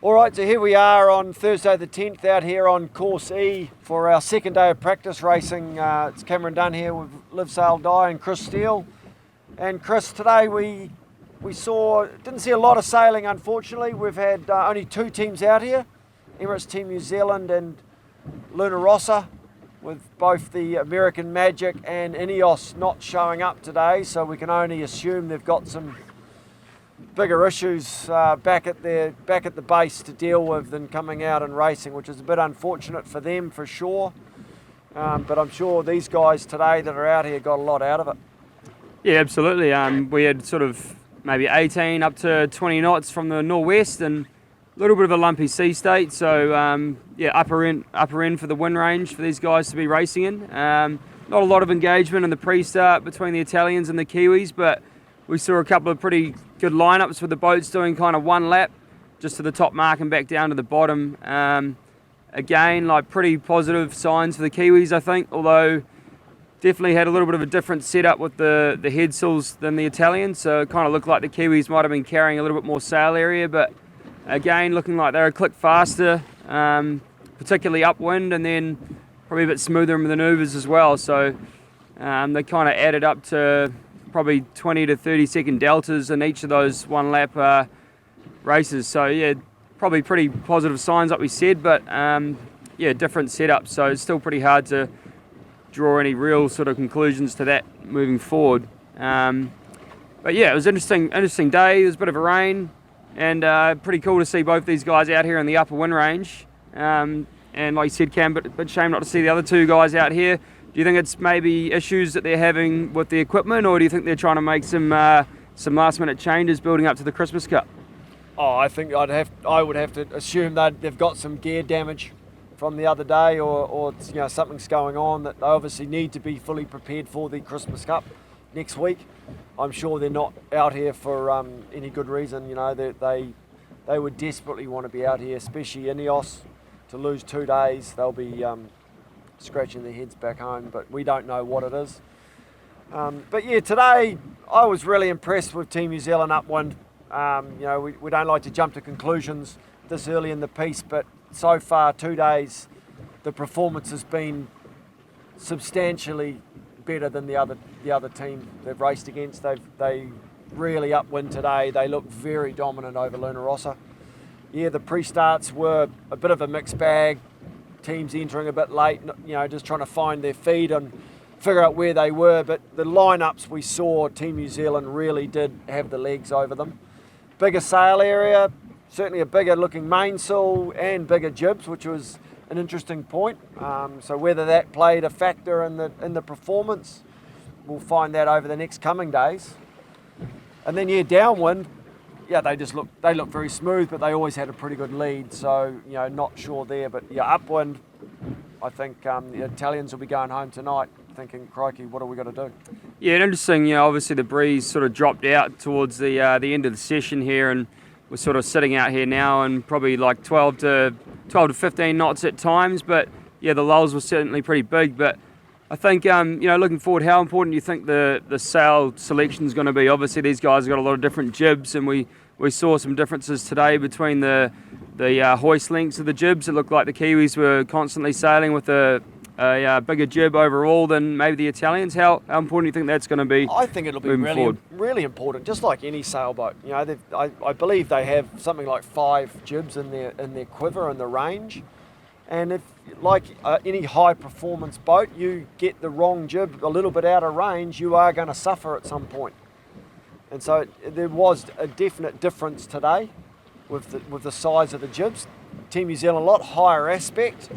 All right, so here we are on Thursday the 10th out here on Course E for our second day of practice racing. It's Cameron Dunn here with Live Sail Die and Chris Steele. And Chris, today we didn't see a lot of sailing, unfortunately. We've had only two teams out here, Emirates Team New Zealand and Rossa, with both the American Magic and INEOS not showing up today, so we can only assume they've got some bigger issues back at the base to deal with than coming out and racing, which is a bit unfortunate for them for sure. But I'm sure these guys today that are out here got a lot out of it. Yeah, absolutely. We had sort of maybe 18 up to 20 knots from the northwest and a little bit of a lumpy sea state. So upper end for the wind range for these guys to be racing in. Not a lot of engagement in the pre-start between the Italians and the Kiwis, but we saw a couple of pretty good lineups with the boats doing kind of one lap just to the top mark and back down to the bottom. Again, like pretty positive signs for the Kiwis, I think, although definitely had a little bit of a different setup with the head sails than the Italians, so it kind of looked like the Kiwis might have been carrying a little bit more sail area, but again, looking like they're a click faster, particularly upwind, and then probably a bit smoother in the manoeuvres as well. So they kind of added up to probably 20 to 30 second deltas in each of those one lap races. So yeah, probably pretty positive signs like we said, but different setup. So it's still pretty hard to draw any real sort of conclusions to that moving forward. But yeah, it was an interesting day. There was a bit of a rain, and pretty cool to see both these guys out here in the upper wind range. And like you said, Cam, but shame not to see the other two guys out here. Do you think it's maybe issues that they're having with the equipment, or do you think they're trying to make some last minute changes building up to the Christmas Cup? Oh, I think I would have to assume that they've got some gear damage from the other day, or something's going on that they obviously need to be fully prepared for the Christmas Cup next week. I'm sure they're not out here for any good reason. They would desperately want to be out here, especially INEOS. To lose 2 days, they'll be scratching their heads back home, but we don't know what it is. But yeah, today I was really impressed with Team New Zealand upwind. We don't like to jump to conclusions this early in the piece, but so far 2 days the performance has been substantially better than the other team they've raced against. They really upwind today. They look very dominant over Rossa. Yeah, the pre-starts were a bit of a mixed bag. Teams entering a bit late, just trying to find their feet and figure out where they were. But the lineups we saw, Team New Zealand really did have the legs over them. Bigger sail area, certainly a bigger looking mainsail and bigger jibs, which was an interesting point. So whether that played a factor in the performance, we'll find that over the next coming days. And then downwind. Yeah, they look very smooth, but they always had a pretty good lead. So, not sure there. But upwind, I think the Italians will be going home tonight thinking, crikey, what are we going to do? Yeah, and interesting, obviously the breeze sort of dropped out towards the end of the session here, and we're sort of sitting out here now and probably like 12 to 15 knots at times. But yeah, the lulls were certainly pretty big. But I think, looking forward, how important do you think the sail selection is going to be? Obviously, these guys have got a lot of different jibs, and we saw some differences today between the hoist lengths of the jibs. It looked like the Kiwis were constantly sailing with a bigger jib overall than maybe the Italians. How important do you think that's going to be? I think it'll be really important, just like any sailboat. I believe they have something like 5 jibs in their quiver in the range. And if, like any high-performance boat, you get the wrong jib a little bit out of range, you are going to suffer at some point. And so there was a definite difference today with the size of the jibs. Team New Zealand, a lot higher aspect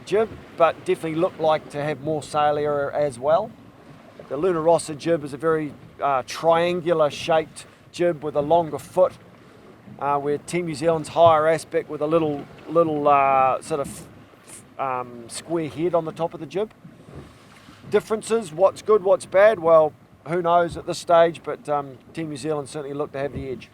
jib, but definitely looked like to have more sail area as well. The Rossa jib is a very triangular-shaped jib with a longer foot, where Team New Zealand's higher aspect with a little sort of square head on the top of the jib. Differences, what's good, what's bad, well, who knows at this stage, but Team New Zealand certainly looked to have the edge.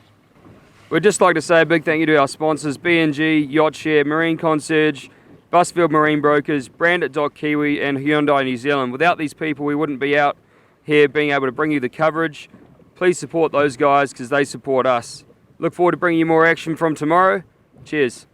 We'd just like to say a big thank you to our sponsors, B&G, Yacht Share, Marine Concierge, Busfield Marine Brokers, Brandit.Kiwi and Hyundai New Zealand. Without these people, we wouldn't be out here being able to bring you the coverage. Please support those guys because they support us. Look forward to bringing you more action from tomorrow. Cheers.